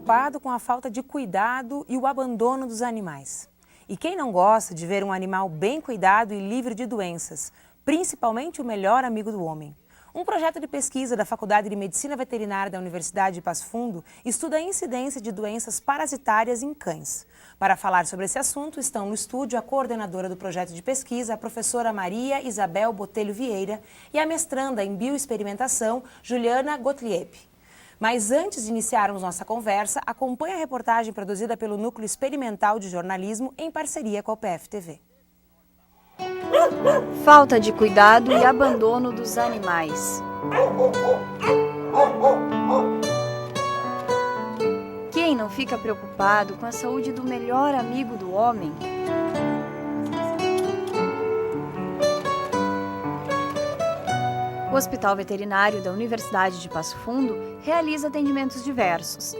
preocupado com a falta de cuidado e o abandono dos animais. E quem não gosta de ver um animal bem cuidado e livre de doenças, principalmente o melhor amigo do homem? Um projeto de pesquisa da Faculdade de Medicina Veterinária da Universidade de Passo Fundo estuda a incidência de doenças parasitárias em cães. Para falar sobre esse assunto, estão no estúdio a coordenadora do projeto de pesquisa, a professora Maria Isabel Botelho Vieira, e a mestranda em bioexperimentação, Juliana Gottlieb. Mas antes de iniciarmos nossa conversa, acompanhe a reportagem produzida pelo Núcleo Experimental de Jornalismo em parceria com a UPF-TV. Falta de cuidado e abandono dos animais. Quem não fica preocupado com a saúde do melhor amigo do homem? O Hospital Veterinário da Universidade de Passo Fundo realiza atendimentos diversos,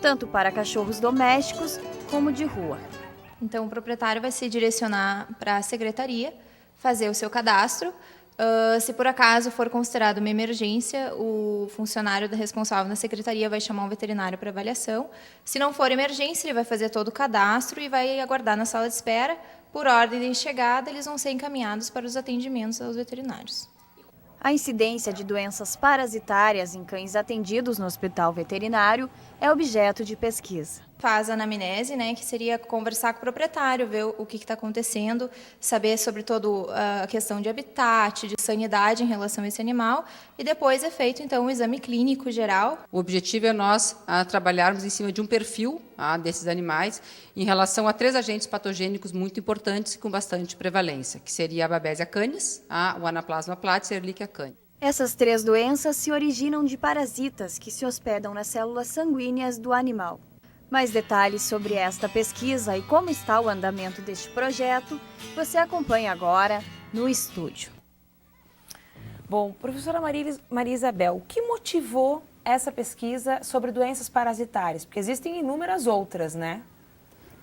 tanto para cachorros domésticos como de rua. Então, o proprietário vai se direcionar para a secretaria, fazer o seu cadastro. Se por acaso for considerado uma emergência, o funcionário responsável na secretaria vai chamar um veterinário para avaliação. Se não for emergência, ele vai fazer todo o cadastro e vai aguardar na sala de espera. Por ordem de chegada, eles vão ser encaminhados para os atendimentos aos veterinários. A incidência de doenças parasitárias em cães atendidos no hospital veterinário é objeto de pesquisa. Faz a anamnese, que seria conversar com o proprietário, ver o que está acontecendo, saber sobre toda a questão de habitat, de sanidade em relação a esse animal, e depois é feito, então, um exame clínico geral. O objetivo é nós trabalharmos em cima de um perfil desses animais em relação a 3 agentes patogênicos muito importantes e com bastante prevalência, que seria a Babesia canis, o Anaplasma platys e a Ehrlichia canis. Essas 3 doenças se originam de parasitas que se hospedam nas células sanguíneas do animal. Mais detalhes sobre esta pesquisa e como está o andamento deste projeto, você acompanha agora no estúdio. Bom, professora Maria Isabel, o que motivou essa pesquisa sobre doenças parasitárias? Porque existem inúmeras outras, né?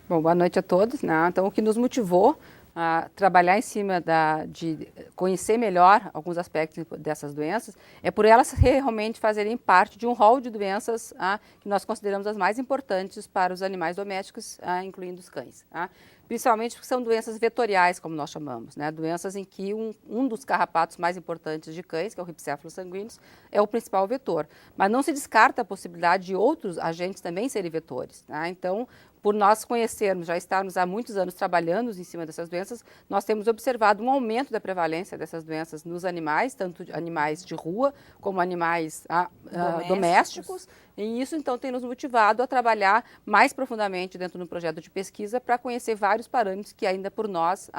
Bom, boa noite a todos. Então, o que nos motivou a trabalhar em cima de conhecer melhor alguns aspectos dessas doenças, é por elas realmente fazerem parte de um rol de doenças que nós consideramos as mais importantes para os animais domésticos, incluindo os cães. Principalmente porque são doenças vetoriais, como nós chamamos, doenças em que um dos carrapatos mais importantes de cães, que é o Rhipcephalus sanguineus, é o principal vetor. Mas não se descarta a possibilidade de outros agentes também serem vetores. Então, por nós conhecermos, já estarmos há muitos anos trabalhando em cima dessas doenças, nós temos observado um aumento da prevalência dessas doenças nos animais, tanto animais de rua como animais domésticos. E isso, então, tem nos motivado a trabalhar mais profundamente dentro do projeto de pesquisa para conhecer vários parâmetros que ainda por nós,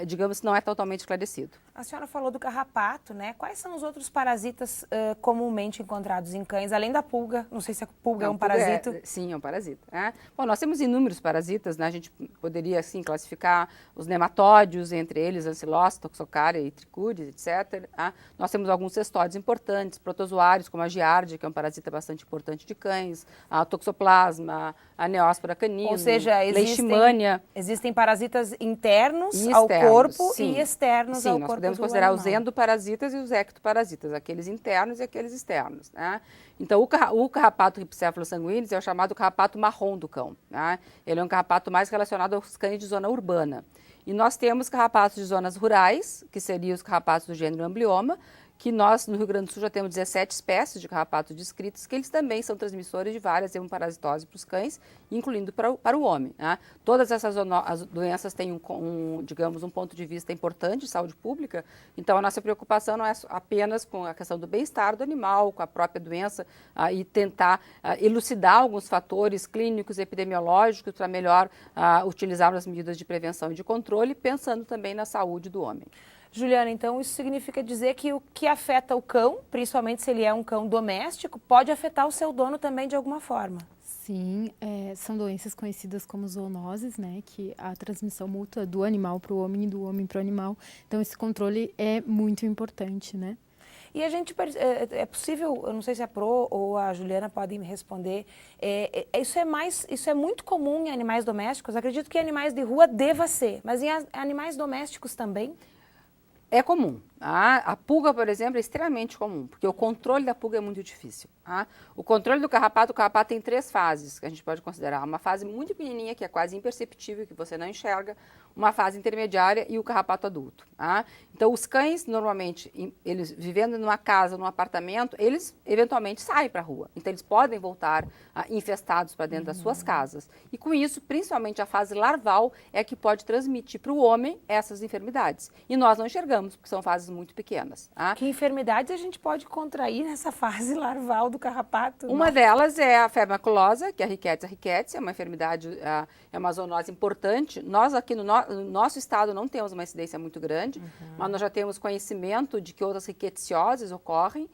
digamos, não é totalmente esclarecido. A senhora falou do carrapato, né? Quais são os outros parasitas comumente encontrados em cães, além da pulga? Não sei se a pulga é um parasita. Sim, é um parasita. Bom, nós temos inúmeros parasitas, A gente poderia, assim, classificar os nematóides, entre eles Ancylostomia, Toxocaria e Trichuris, etc. Nós temos alguns cestóides importantes, protozoários, como a giardia, que é um parasita bastante importante de cães, a Toxoplasma, a Neospora canina, ou seja, Leishmania. Existem parasitas internos ao corpo e externos ao corpo do animal. Sim, nós podemos considerar os endoparasitas e os ectoparasitas, aqueles internos e aqueles externos. Então, o carrapato Rhipcephalus sanguineus é o chamado carrapato marrom do cão. Ele é um carrapato mais relacionado aos cães de zona urbana. E nós temos carrapatos de zonas rurais, que seriam os carrapatos do gênero Amblyomma, que nós, no Rio Grande do Sul, já temos 17 espécies de carrapatos descritos, que eles também são transmissores de várias hemoparasitoses para os cães, incluindo para o homem. Todas essas doenças têm digamos, um ponto de vista importante de saúde pública, então a nossa preocupação não é apenas com a questão do bem-estar do animal, com a própria doença, e tentar elucidar alguns fatores clínicos, epidemiológicos, para melhor utilizar as medidas de prevenção e de controle, pensando também na saúde do homem. Juliana, então isso significa dizer que o que afeta o cão, principalmente se ele é um cão doméstico, pode afetar o seu dono também de alguma forma? Sim, são doenças conhecidas como zoonoses, que a transmissão mútua do animal para o homem e do homem para o animal. Então esse controle é muito importante, E a gente, é possível, eu não sei se a Pro ou a Juliana podem me responder, isso é muito comum em animais domésticos? Acredito que em animais de rua deva ser, mas em animais domésticos também? É comum. A pulga, por exemplo, é extremamente comum, porque o controle da pulga é muito difícil. O controle do carrapato, o carrapato tem 3 fases que a gente pode considerar. Uma fase muito pequenininha, que é quase imperceptível, que você não enxerga, uma fase intermediária e o carrapato adulto. Então, os cães, normalmente, eles vivendo numa casa, num apartamento, eles eventualmente saem para a rua. Então, eles podem voltar infestados para dentro das suas casas. E com isso, principalmente a fase larval, é que pode transmitir para o homem essas enfermidades. E nós não enxergamos, porque são fases muito pequenas. Que enfermidades a gente pode contrair nessa fase larval do carrapato? Uma delas é a febre maculosa, que é a Rickettsia rickettsii, é uma enfermidade, é uma zoonose importante. Nós aqui no nosso estado não temos uma incidência muito grande, mas nós já temos conhecimento de que outras rickettsioses ocorrem,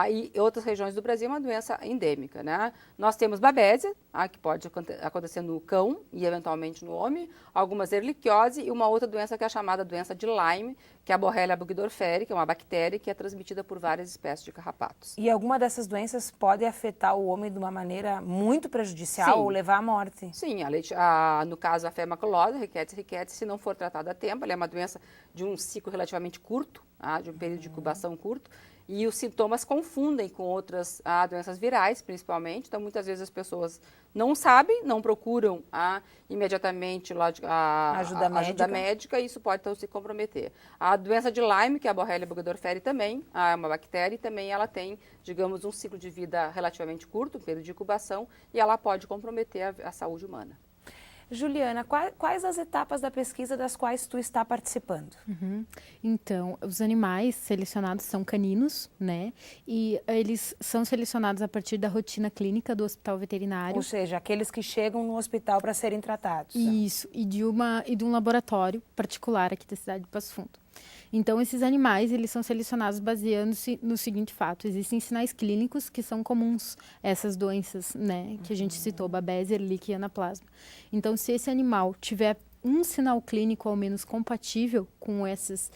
e outras regiões do Brasil é uma doença endêmica, né? Nós temos babésia, que pode acontecer no cão e eventualmente no homem, algumas erliquiose e uma outra doença que é a chamada doença de Lyme, que é a Borrelia burgdorferi, que é uma bactéria que é transmitida por várias espécies de carrapatos. E alguma dessas doenças pode afetar o homem de uma maneira muito prejudicial Sim. ou levar à morte? Sim, no caso a febre maculosa, Rickettsia rickettsii, se não for tratada a tempo, ela é uma doença de um ciclo relativamente curto, de um período de incubação curto, e os sintomas confundem com outras doenças virais, principalmente. Então, muitas vezes as pessoas não sabem, não procuram imediatamente a ajuda médica e isso pode então se comprometer. A doença de Lyme, que é a Borrelia burgdorferi também, é uma bactéria e também ela tem, digamos, um ciclo de vida relativamente curto, um período de incubação, e ela pode comprometer a saúde humana. Juliana, quais as etapas da pesquisa das quais tu está participando? Então, os animais selecionados são caninos, né? E eles são selecionados a partir da rotina clínica do hospital veterinário. Ou seja, aqueles que chegam no hospital para serem tratados. Isso, e de um laboratório particular aqui da cidade de Passo Fundo. Então, esses animais, eles são selecionados baseando-se no seguinte fato: existem sinais clínicos que são comuns a essas doenças, né, que a gente citou, babésia, erliquia e anaplasma. Então, se esse animal tiver um sinal clínico ao menos compatível com esses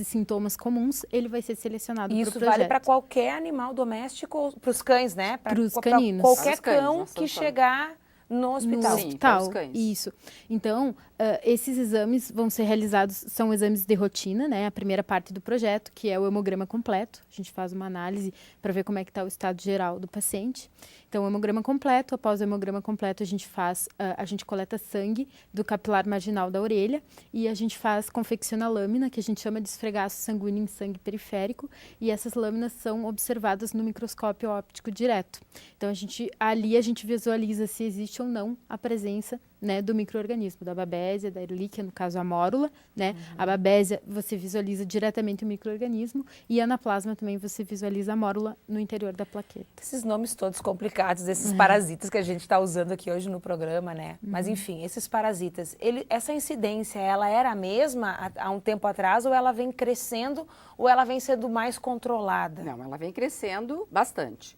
sintomas comuns, ele vai ser selecionado para o projeto. Isso vale para qualquer animal doméstico, para os cães, né? Para os caninos. Qualquer cão que chegar no hospital. No hospital, isso. Então, esses exames vão ser realizados, são exames de rotina, né? A primeira parte do projeto, que é o hemograma completo. A gente faz uma análise para ver como é que está o estado geral do paciente. Então, o hemograma completo, após o hemograma completo, a gente coleta sangue do capilar marginal da orelha e a gente confecciona a lâmina, que a gente chama de esfregaço sanguíneo em sangue periférico, e essas lâminas são observadas no microscópio óptico direto. Então, ali a gente visualiza se existe ou não a presença, né, do micro-organismo, da babésia, da erlíquia, no caso a mórula, né? A babésia você visualiza diretamente o micro-organismo e a anaplasma também você visualiza a mórula no interior da plaqueta. Esses nomes todos complicados desses parasitas que a gente está usando aqui hoje no programa, né? Mas enfim, esses parasitas, essa incidência, ela era a mesma há um tempo atrás ou ela vem crescendo ou ela vem sendo mais controlada? Não, ela vem crescendo bastante.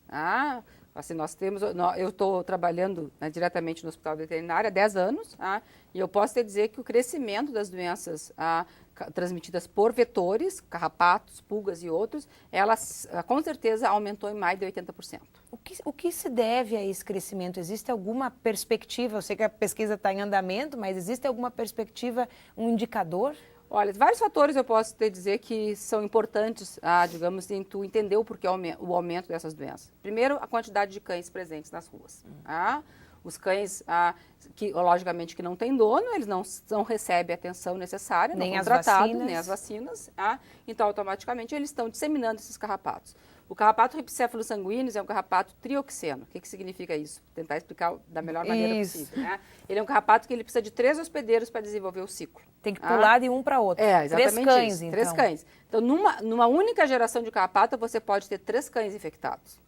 Assim, eu estou trabalhando diretamente no hospital veterinário há 10 anos, e eu posso te dizer que o crescimento das doenças transmitidas por vetores, carrapatos, pulgas e outros, elas com certeza aumentou em mais de 80%. O que se deve a esse crescimento? Existe alguma perspectiva? Eu sei que a pesquisa está em andamento, mas existe alguma perspectiva, um indicador? Olha, vários fatores eu posso te dizer que são importantes, digamos, em tu entender o porquê o aumento dessas doenças. Primeiro, a quantidade de cães presentes nas ruas. Os cães, que logicamente que não têm dono, eles não recebem a atenção necessária, nem não as são tratados, vacinas. nem as vacinas. Então, automaticamente, eles estão disseminando esses carrapatos. O carrapato Rhipicephalus sanguineus é um carrapato trioxeno. O que significa isso? Vou tentar explicar da melhor maneira possível. Né? Ele é um carrapato que ele precisa de 3 hospedeiros para desenvolver o ciclo. Tem que pular de um para outro. Exatamente 3 cães, isso. então. 3 cães. Então, numa única geração de carrapato, você pode ter 3 cães infectados.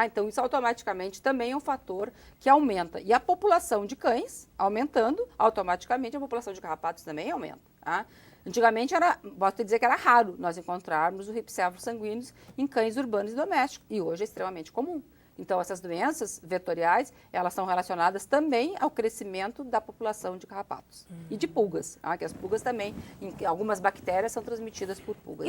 Então, isso automaticamente também é um fator que aumenta. E a população de cães aumentando, automaticamente a população de carrapatos também aumenta. Antigamente, posso te dizer que era raro nós encontrarmos o Rhipicephalus sanguineus em cães urbanos e domésticos. E hoje é extremamente comum. Então, essas doenças vetoriais, elas são relacionadas também ao crescimento da população de carrapatos. E de pulgas, que as pulgas também, algumas bactérias são transmitidas por pulgas.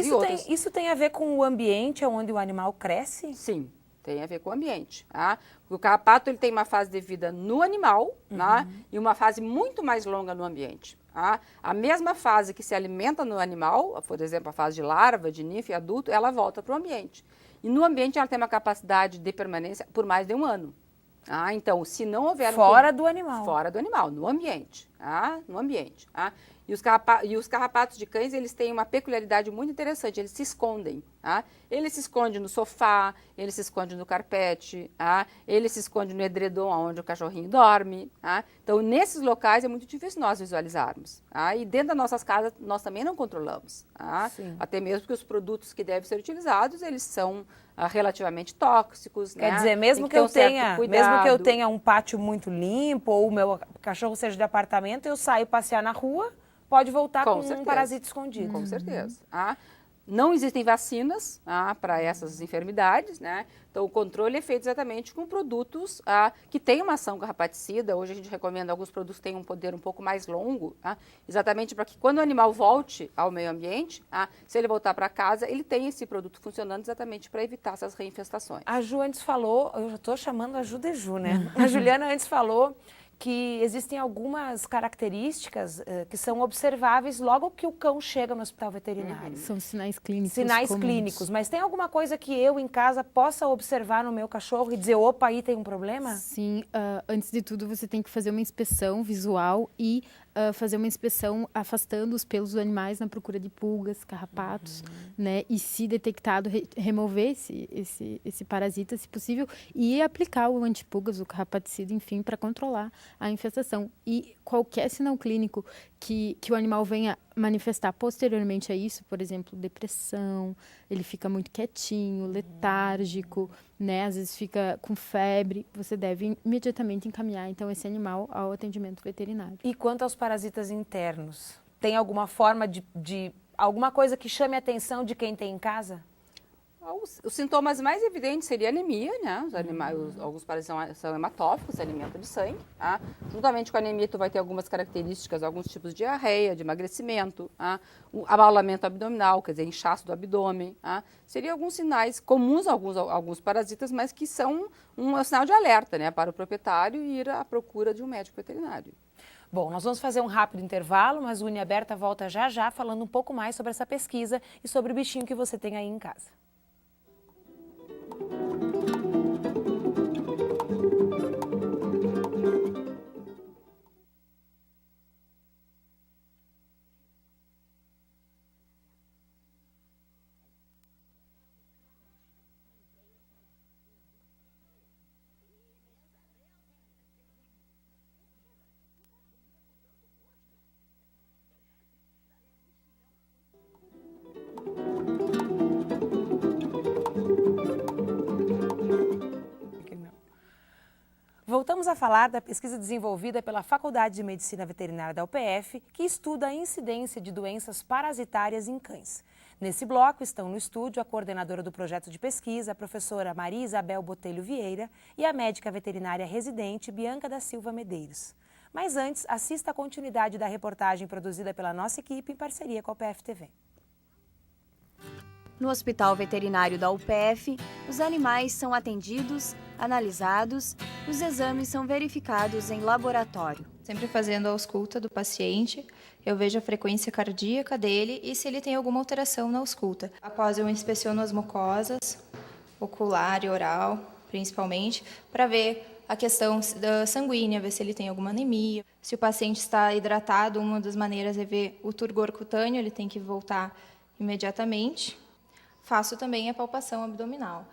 Isso tem a ver com o ambiente onde o animal cresce? Sim. tem a ver com o ambiente. Tá? O carrapato ele tem uma fase de vida no animal tá? E uma fase muito mais longa no ambiente. Tá? A mesma fase que se alimenta no animal, por exemplo, a fase de larva, de ninfa e adulto, ela volta para o ambiente. E no ambiente ela tem uma capacidade de permanência por mais de 1 ano. Ah, então, se não houver... Fora do animal. Fora do animal, no ambiente. Ah, no ambiente. Ah. E os carrapatos de cães, eles têm uma peculiaridade muito interessante, eles se escondem. Ah. Ele se esconde no sofá, ele se esconde no carpete, ele se esconde no edredom onde o cachorrinho dorme. Então, nesses locais é muito difícil nós visualizarmos. E dentro das nossas casas, nós também não controlamos. Até mesmo porque os produtos que devem ser utilizados, eles são relativamente tóxicos. Quer dizer, mesmo que eu tenha um pátio muito limpo ou o meu cachorro seja de apartamento, eu saio passear na rua, pode voltar com um parasita escondido. Com certeza. Não existem vacinas para essas enfermidades, né? Então, o controle é feito exatamente com produtos que têm uma ação carrapaticida. Hoje a gente recomenda alguns produtos que tenham um poder um pouco mais longo, exatamente para que quando o animal volte ao meio ambiente, se ele voltar para casa, ele tem esse produto funcionando exatamente para evitar essas reinfestações. A Ju antes falou, eu já estou chamando a Ju de Ju, né? A Juliana antes falou que existem algumas características que são observáveis logo que o cão chega no hospital veterinário. São sinais clínicos Sinais comuns. clínicos, mas tem alguma coisa que eu em casa possa observar no meu cachorro e dizer, opa, aí tem um problema? Sim, antes de tudo você tem que fazer uma inspeção visual e fazer uma inspeção afastando os pelos dos animais na procura de pulgas, carrapatos, né? E se detectado, remover esse parasita, se possível, e aplicar o antipulgas, o carrapaticida, enfim, para controlar a infestação. E qualquer sinal clínico que o animal venha manifestar posteriormente a isso, por exemplo, depressão, ele fica muito quietinho, letárgico, né? Às vezes fica com febre, você deve imediatamente encaminhar, então, esse animal ao atendimento veterinário. E quanto aos parasitas internos, tem alguma forma de alguma coisa que chame a atenção de quem tem em casa? Os sintomas mais evidentes seriam anemia, né? Alguns parasitas são hematófagos, se alimentam de sangue. Juntamente com a anemia, tu vai ter algumas características, alguns tipos de diarreia, de emagrecimento, o abaulamento abdominal, quer dizer, inchaço do abdômen. Seriam alguns sinais comuns a alguns parasitas, mas que são um sinal de alerta, né? Para o proprietário ir à procura de um médico veterinário. Bom, nós vamos fazer um rápido intervalo, mas o Uniaberta volta já já falando um pouco mais sobre essa pesquisa e sobre o bichinho que você tem aí em casa. Voltamos a falar da pesquisa desenvolvida pela Faculdade de Medicina Veterinária da UPF, que estuda a incidência de doenças parasitárias em cães. Nesse bloco estão no estúdio a coordenadora do projeto de pesquisa, a professora Maria Isabel Botelho Vieira, e a médica veterinária residente Bianca da Silva Medeiros. Mas antes, assista a continuidade da reportagem produzida pela nossa equipe em parceria com a UPF TV. No Hospital Veterinário da UPF, os animais são atendidos, analisados, os exames são verificados em laboratório. Sempre fazendo a ausculta do paciente, eu vejo a frequência cardíaca dele e se ele tem alguma alteração na ausculta. Após eu inspeciono as mucosas, ocular e oral, principalmente, para ver a questão sanguínea, ver se ele tem alguma anemia. Se o paciente está hidratado, uma das maneiras é ver o turgor cutâneo, ele tem que voltar imediatamente. Faço também a palpação abdominal,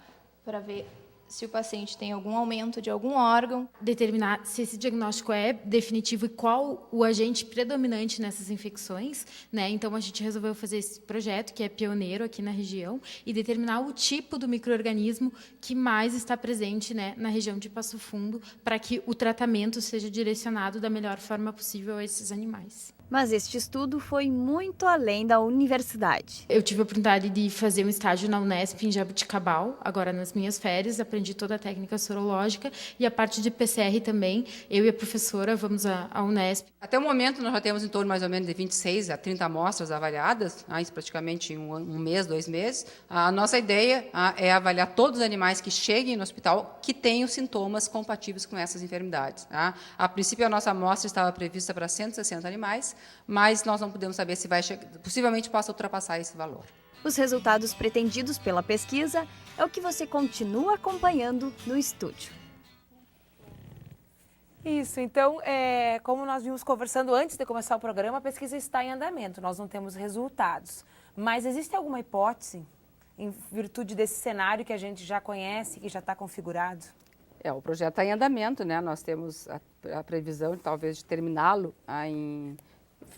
para ver se o paciente tem algum aumento de algum órgão. Determinar se esse diagnóstico é definitivo e qual o agente predominante nessas infecções, né? Então, a gente resolveu fazer esse projeto, que é pioneiro aqui na região, e determinar o tipo do micro-organismo que mais está presente, né, na região de Passo Fundo, para que o tratamento seja direcionado da melhor forma possível a esses animais. Mas este estudo foi muito além da universidade. Eu tive a oportunidade de fazer um estágio na Unesp em Jaboticabal, agora nas minhas férias, aprendi toda a técnica sorológica e a parte de PCR também. Eu e a professora vamos à Unesp. Até o momento, nós já temos em torno mais ou menos de 26 a 30 amostras avaliadas, isso praticamente em um mês, 2 meses. A nossa ideia é avaliar todos os animais que cheguem no hospital que tenham sintomas compatíveis com essas enfermidades. A princípio, a nossa amostra estava prevista para 160 animais, mas nós não podemos saber se vai chegar, possivelmente possa ultrapassar esse valor. Os resultados pretendidos pela pesquisa é o que você continua acompanhando no estúdio. Isso, então, como nós vimos conversando antes de começar o programa, a pesquisa está em andamento, nós não temos resultados. Mas existe alguma hipótese, em virtude desse cenário que a gente já conhece, que já está configurado? O projeto está em andamento, né? Nós temos a previsão, talvez, de terminá-lo em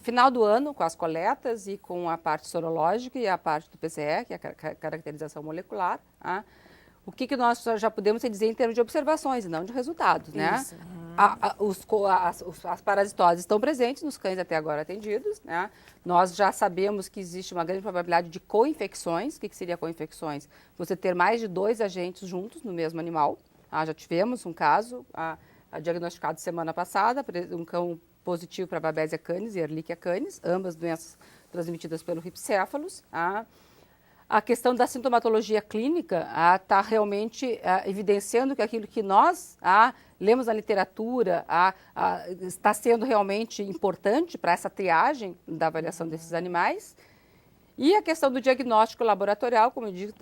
final do ano, com as coletas e com a parte sorológica e a parte do PCR, que é a caracterização molecular. O que nós já podemos dizer em termos de observações e não de resultados, né? Isso. As parasitoses estão presentes nos cães até agora atendidos, né? Nós já sabemos que existe uma grande probabilidade de co-infecções. O que seria co-infecções? Você ter mais de 2 agentes juntos no mesmo animal. Já tivemos um caso diagnosticado semana passada, um cão positivo para Babesia canis e Ehrlichia canis, ambas doenças transmitidas pelo ripséphalos. A questão da sintomatologia clínica está realmente evidenciando que aquilo que nós lemos na literatura está sendo realmente importante para essa triagem da avaliação desses animais. E a questão do diagnóstico laboratorial, como eu disse,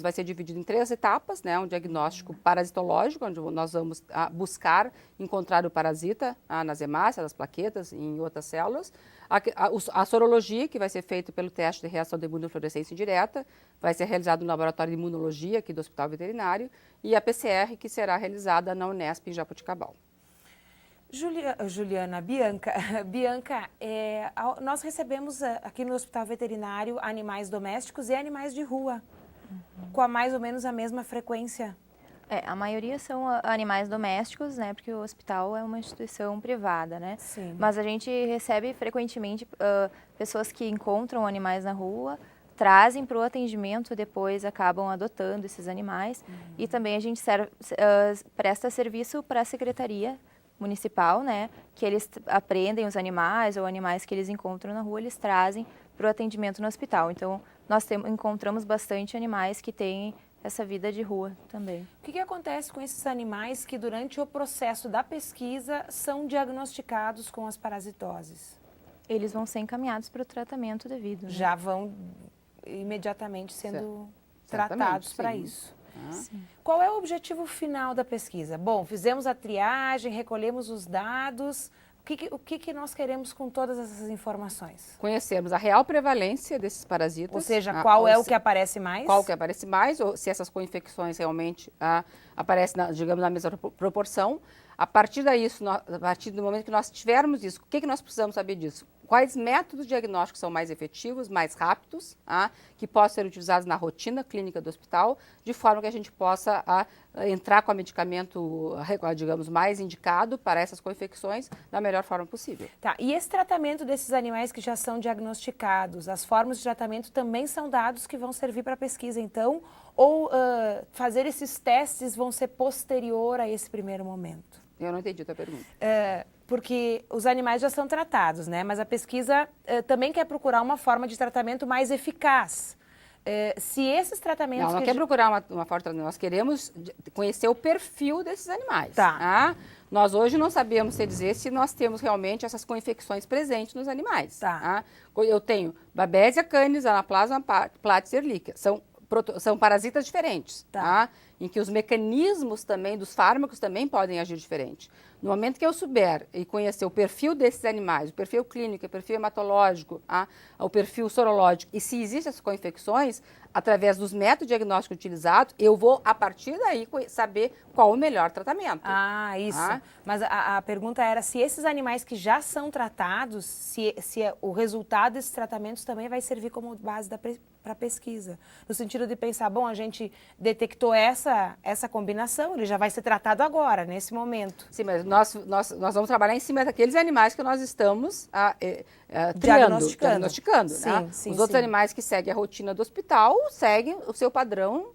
vai ser dividido em 3 etapas, né? Um diagnóstico parasitológico, onde nós vamos buscar encontrar o parasita nas hemácias, nas plaquetas, em outras células. A sorologia, que vai ser feita pelo teste de reação de imunofluorescência indireta, vai ser realizado no laboratório de imunologia aqui do Hospital Veterinário, e a PCR, que será realizada na Unesp em Jaboticabal. Bianca, nós recebemos aqui no Hospital Veterinário animais domésticos e animais de rua, com mais ou menos a mesma frequência. A maioria são animais domésticos, né? Porque o hospital é uma instituição privada, né? Sim. Mas a gente recebe frequentemente pessoas que encontram animais na rua, trazem para o atendimento, depois acabam adotando esses animais. E também a gente presta serviço para a secretaria municipal, né, que eles apreendem os animais ou animais que eles encontram na rua, eles trazem para o atendimento no hospital. Então, nós encontramos bastante animais que têm essa vida de rua também. O que acontece com esses animais que, durante o processo da pesquisa, são diagnosticados com as parasitoses? Eles vão ser encaminhados para o tratamento devido. Né? Já vão imediatamente sendo tratados para isso. Sim. Qual é o objetivo final da pesquisa? Bom, fizemos a triagem, recolhemos os dados. O que nós queremos com todas essas informações? Conhecermos a real prevalência desses parasitas. Ou seja, qual é o que aparece mais? Qual que aparece mais, ou se essas co-infecções realmente aparecem, digamos, na mesma proporção. A partir do momento que nós tivermos isso, o que nós precisamos saber disso? Quais métodos diagnósticos são mais efetivos, mais rápidos, que possam ser utilizados na rotina clínica do hospital, de forma que a gente possa entrar com o medicamento, digamos, mais indicado para essas co-infecções da melhor forma possível. Tá, e esse tratamento desses animais que já são diagnosticados, as formas de tratamento também são dados que vão servir para a pesquisa, então? Ou fazer esses testes vão ser posterior a esse primeiro momento? Eu não entendi a tua pergunta. Porque os animais já são tratados, né? Mas a pesquisa também quer procurar uma forma de tratamento mais eficaz. Se esses tratamentos... Não quer procurar uma forma de tratamento, nós queremos conhecer o perfil desses animais. Tá. Nós hoje não sabemos dizer se nós temos realmente essas co-infecções presentes nos animais. Tá. Eu tenho Babesia canis, Anaplasma platys e Ehrlichia. São parasitas diferentes, em que os mecanismos também dos fármacos também podem agir diferente. No momento que eu souber e conhecer o perfil desses animais, o perfil clínico, o perfil hematológico, o perfil sorológico, e se existem essas co-infecções, através dos métodos diagnósticos utilizados, eu vou, a partir daí, saber qual o melhor tratamento. Isso. Mas a pergunta era se esses animais que já são tratados, se o resultado desses tratamentos também vai servir como base para a pesquisa. No sentido de pensar, bom, a gente detectou essa combinação, ele já vai ser tratado agora, nesse momento. Sim, mas nós vamos trabalhar em cima daqueles animais que nós estamos diagnosticando. Sim, Né? sim, Os outros animais que seguem a rotina do hospital seguem o seu padrão,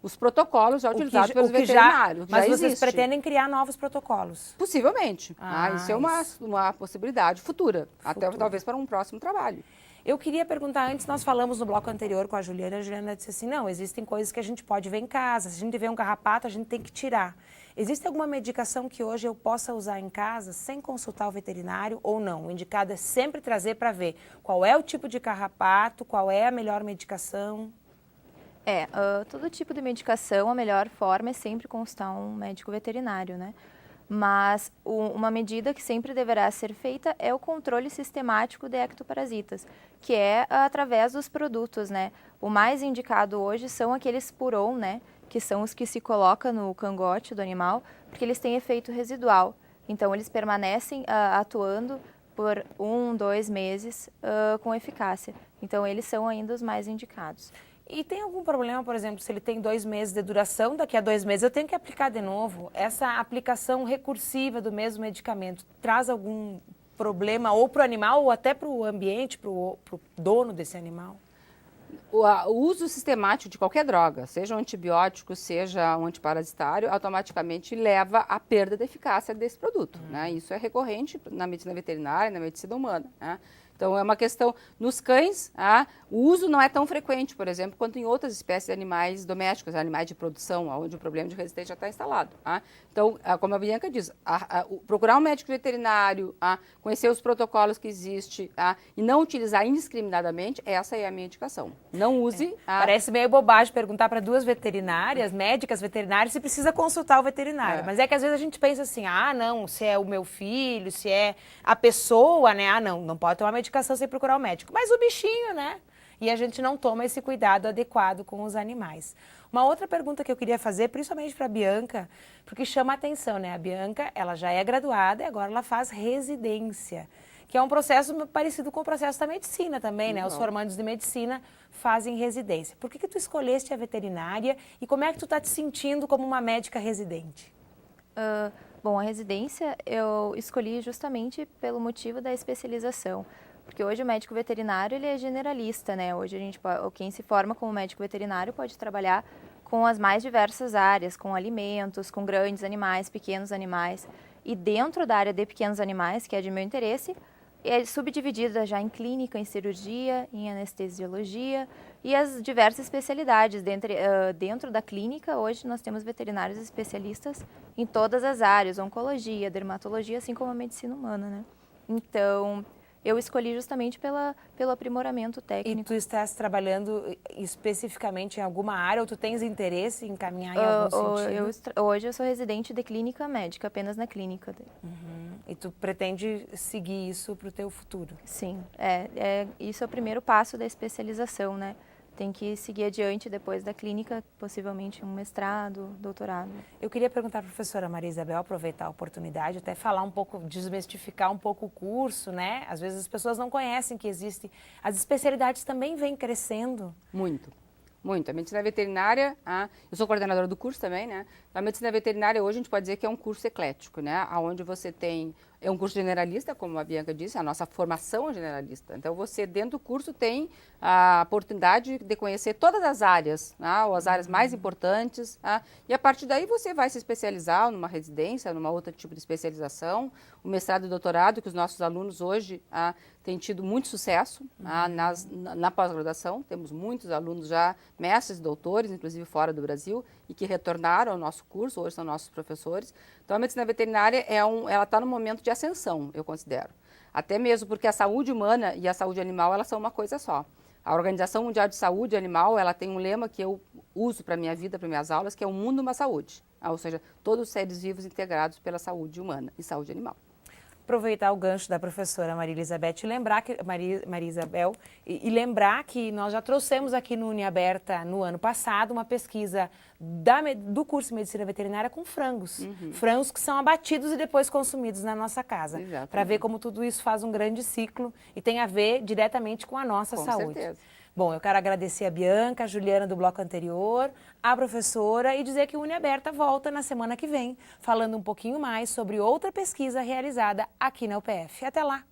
os protocolos já utilizados pelos veterinários. Mas já vocês existe. pretendem criar novos protocolos? Possivelmente. Isso é uma possibilidade futura, até talvez para um próximo trabalho. Eu queria perguntar, antes nós falamos no bloco anterior com a Juliana disse assim, não, existem coisas que a gente pode ver em casa, se a gente vê um carrapato, a gente tem que tirar. Existe alguma medicação que hoje eu possa usar em casa sem consultar o veterinário ou não? O indicado é sempre trazer para ver qual é o tipo de carrapato, qual é a melhor medicação? Todo tipo de medicação, a melhor forma é sempre consultar um médico veterinário, né? Mas uma medida que sempre deverá ser feita é o controle sistemático de ectoparasitas, que é através dos produtos, né? O mais indicado hoje são aqueles puron, né? Que são os que se coloca no cangote do animal, porque eles têm efeito residual. Então, eles permanecem atuando por 1, 2 meses com eficácia. Então, eles são ainda os mais indicados. E tem algum problema, por exemplo, se ele tem 2 meses de duração, daqui a 2 meses eu tenho que aplicar de novo? Essa aplicação recursiva do mesmo medicamento traz algum problema ou para o animal ou até para o ambiente, para o dono desse animal? O uso sistemático de qualquer droga, seja um antibiótico, seja um antiparasitário, automaticamente leva à perda da eficácia desse produto. Né? Isso é recorrente na medicina veterinária e na medicina humana. Né? Então, é uma questão, nos cães, o uso não é tão frequente, por exemplo, quanto em outras espécies de animais domésticos, animais de produção, onde o problema de resistência já está instalado. Então, como a Bianca diz, procurar um médico veterinário, conhecer os protocolos que existem e não utilizar indiscriminadamente, essa é a minha indicação. Não use... Parece meio bobagem perguntar para 2 veterinárias, médicas veterinárias, se precisa consultar o veterinário. Mas é que às vezes a gente pensa assim, não, se é o meu filho, se é a pessoa, né? Não pode tomar medicação sem procurar o médico. Mas o bichinho, né? E a gente não toma esse cuidado adequado com os animais. Uma outra pergunta que eu queria fazer, principalmente para a Bianca, porque chama a atenção, né? A Bianca, ela já é graduada e agora ela faz residência, que é um processo parecido com o processo da medicina também, né? Os formandos de medicina fazem residência. Por que tu escolheste a veterinária e como é que tu está te sentindo como uma médica residente? Bom, a residência eu escolhi justamente pelo motivo da especialização. Porque hoje o médico veterinário ele é generalista, né? Hoje quem se forma como médico veterinário pode trabalhar com as mais diversas áreas, com alimentos, com grandes animais, pequenos animais. E dentro da área de pequenos animais, que é de meu interesse, é subdividida já em clínica, em cirurgia, em anestesiologia e as diversas especialidades. Dentro da clínica, hoje nós temos veterinários especialistas em todas as áreas, oncologia, dermatologia, assim como a medicina humana, né? Então, eu escolhi justamente pelo aprimoramento técnico. E tu estás trabalhando especificamente em alguma área ou tu tens interesse em caminhar em algum sentido? Hoje eu sou residente de clínica médica, apenas na clínica. E tu pretende seguir isso para o teu futuro? Sim, isso é o primeiro passo da especialização, né? Tem que seguir adiante depois da clínica, possivelmente um mestrado, doutorado. Eu queria perguntar à professora Maria Isabel, aproveitar a oportunidade, até falar um pouco, desmistificar um pouco o curso, né? Às vezes as pessoas não conhecem que existe. As especialidades também vêm crescendo. Muito. A medicina veterinária, eu sou coordenadora do curso também, né? A medicina veterinária hoje a gente pode dizer que é um curso eclético, né? Onde você tem, é um curso generalista, como a Bianca disse, a nossa formação é generalista. Então você dentro do curso tem a oportunidade de conhecer todas as áreas, ou as áreas mais importantes, e a partir daí você vai se especializar numa residência, numa outra tipo de especialização, o mestrado e doutorado, que os nossos alunos hoje têm tido muito sucesso na pós-graduação. Temos muitos alunos já, mestres e doutores, inclusive fora do Brasil, e que retornaram ao nosso curso, hoje são nossos professores. Então, a medicina veterinária, ela está no momento de ascensão, eu considero. Até mesmo porque a saúde humana e a saúde animal, elas são uma coisa só. A Organização Mundial de Saúde Animal, ela tem um lema que eu uso para a minha vida, para minhas aulas, que é o mundo, uma saúde. Ou seja, todos os seres vivos integrados pela saúde humana e saúde animal. Aproveitar o gancho da professora Maria Elizabeth e lembrar que, Maria Isabel, e lembrar que nós já trouxemos aqui no Uniaberta, no ano passado, uma pesquisa do curso de Medicina Veterinária com frangos. Frangos que são abatidos e depois consumidos na nossa casa. Para ver como tudo isso faz um grande ciclo e tem a ver diretamente com a nossa saúde. Com certeza. Bom, eu quero agradecer a Bianca, a Juliana do bloco anterior, a professora e dizer que o UniAberta volta na semana que vem, falando um pouquinho mais sobre outra pesquisa realizada aqui na UPF. Até lá!